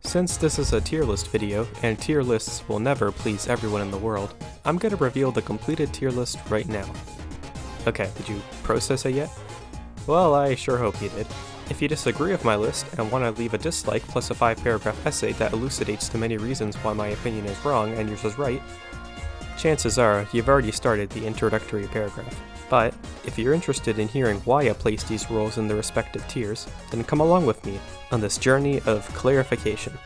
Since this is a tier list video, and tier lists will never please everyone in the world, I'm gonna reveal the completed tier list right now. Okay, did you process it yet? Well, I sure hope you did. If you disagree with my list and want to leave a dislike plus a 5-paragraph essay that elucidates the many reasons why my opinion is wrong and yours is right, chances are you've already started the introductory paragraph. But if you're interested in hearing why I placed these roles in their respective tiers, then come along with me on this journey of clarification.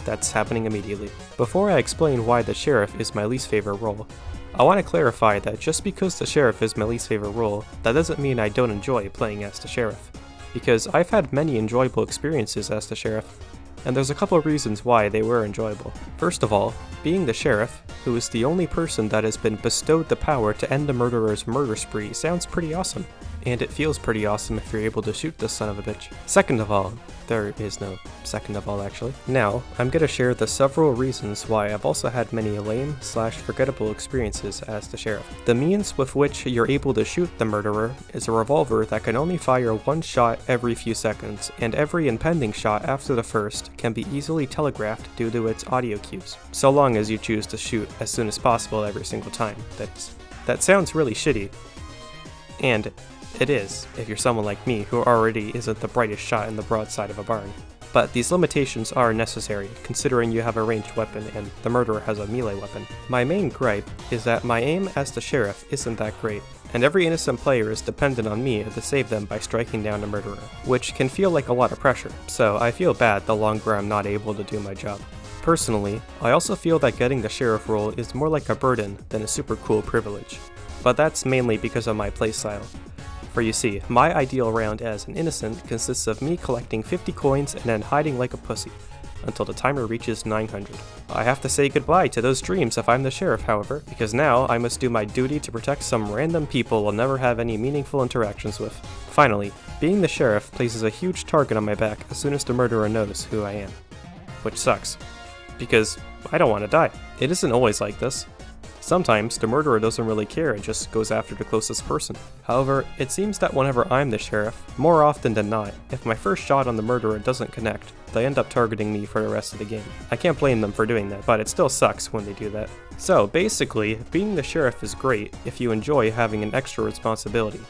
That's happening immediately. Before I explain why the sheriff is my least favorite role, I want to clarify that just because the sheriff is my least favorite role, that doesn't mean I don't enjoy playing as the sheriff. Because I've had many enjoyable experiences as the sheriff, and there's a couple of reasons why they were enjoyable. First of all, being the sheriff, who is the only person that has been bestowed the power to end the murderer's murder spree, sounds pretty awesome. And it feels pretty awesome if you're able to shoot this son of a bitch. Second of all, there is no second of all actually. Now, I'm gonna share the several reasons why I've also had many lame/forgettable experiences as the sheriff. The means with which you're able to shoot the murderer is a revolver that can only fire one shot every few seconds, and every impending shot after the first can be easily telegraphed due to its audio cues, so long as you choose to shoot as soon as possible every single time. That sounds really shitty. And it is, if you're someone like me who already isn't the brightest shot in the broadside of a barn. But these limitations are necessary, considering you have a ranged weapon and the murderer has a melee weapon. My main gripe is that my aim as the sheriff isn't that great, and every innocent player is dependent on me to save them by striking down a murderer, which can feel like a lot of pressure, so I feel bad the longer I'm not able to do my job. Personally, I also feel that getting the sheriff role is more like a burden than a super cool privilege, but that's mainly because of my playstyle. For you see, my ideal round as an innocent consists of me collecting 50 coins and then hiding like a pussy, until the timer reaches 900. I have to say goodbye to those dreams if I'm the sheriff, however, because now I must do my duty to protect some random people I'll never have any meaningful interactions with. Finally, being the sheriff places a huge target on my back as soon as the murderer knows who I am. Which sucks, because I don't want to die. It isn't always like this. Sometimes, the murderer doesn't really care and just goes after the closest person. However, it seems that whenever I'm the sheriff, more often than not, if my first shot on the murderer doesn't connect, they end up targeting me for the rest of the game. I can't blame them for doing that, but it still sucks when they do that. So basically, being the sheriff is great if you enjoy having an extra responsibility.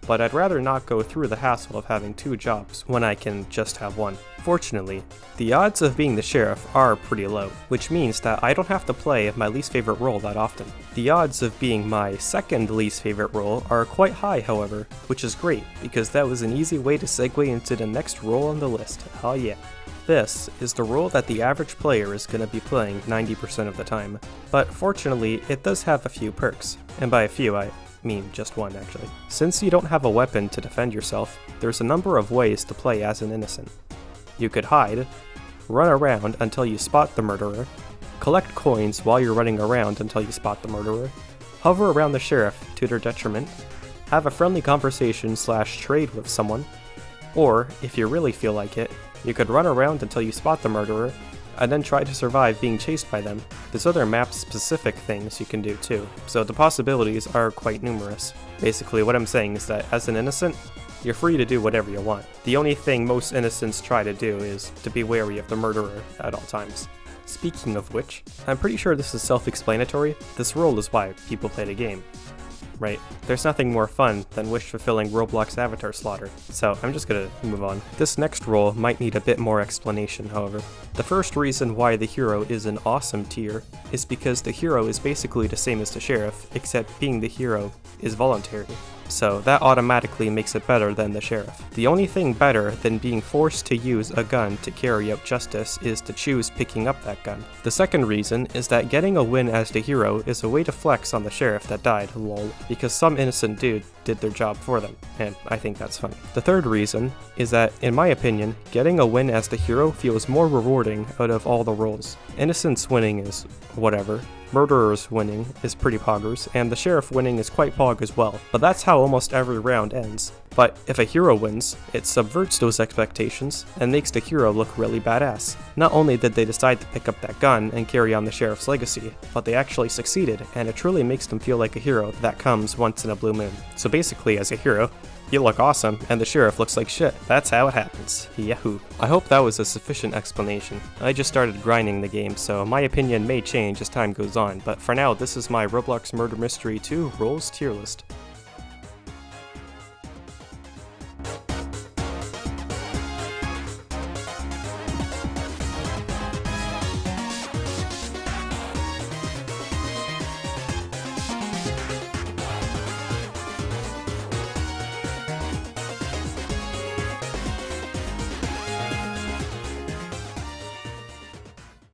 But I'd rather not go through the hassle of having two jobs when I can just have one. Fortunately, the odds of being the sheriff are pretty low, which means that I don't have to play my least favorite role that often. The odds of being my second least favorite role are quite high, however, which is great because that was an easy way to segue into the next role on the list. Oh yeah. This is the role that the average player is going to be playing 90% of the time, but fortunately it does have a few perks, and by a few I mean just one actually. Since you don't have a weapon to defend yourself, there's a number of ways to play as an innocent. You could hide, run around until you spot the murderer, collect coins while you're running around until you spot the murderer, hover around the sheriff to their detriment, have a friendly conversation/trade with someone, or, if you really feel like it, you could run around until you spot the murderer, and then try to survive being chased by them. There's other map-specific things you can do too, so the possibilities are quite numerous. Basically, what I'm saying is that as an innocent, you're free to do whatever you want. The only thing most innocents try to do is to be wary of the murderer at all times. Speaking of which, I'm pretty sure this is self-explanatory. This role is why people play the game, right? There's nothing more fun than wish-fulfilling Roblox avatar slaughter, so I'm just gonna move on. This next role might need a bit more explanation, however. The first reason why the hero is an awesome tier is because the hero is basically the same as the sheriff, except being the hero is voluntary. So that automatically makes it better than the sheriff. The only thing better than being forced to use a gun to carry out justice is to choose picking up that gun. The second reason is that getting a win as the hero is a way to flex on the sheriff that died, lol, because some innocent dude did their job for them, and I think that's funny. The third reason is that, in my opinion, getting a win as the hero feels more rewarding out of all the roles. Innocents winning is whatever, murderers winning is pretty poggers, and the sheriff winning is quite pog as well, but that's how almost every round ends. But if a hero wins, it subverts those expectations and makes the hero look really badass. Not only did they decide to pick up that gun and carry on the sheriff's legacy, but they actually succeeded, and it truly makes them feel like a hero that comes once in a blue moon. So basically, as a hero, You look awesome, and the sheriff looks like shit. That's how it happens. Yahoo. I hope that was a sufficient explanation. I just started grinding the game, so my opinion may change as time goes on, but for now, this is my Roblox Murder Mystery 2 Roles tier list.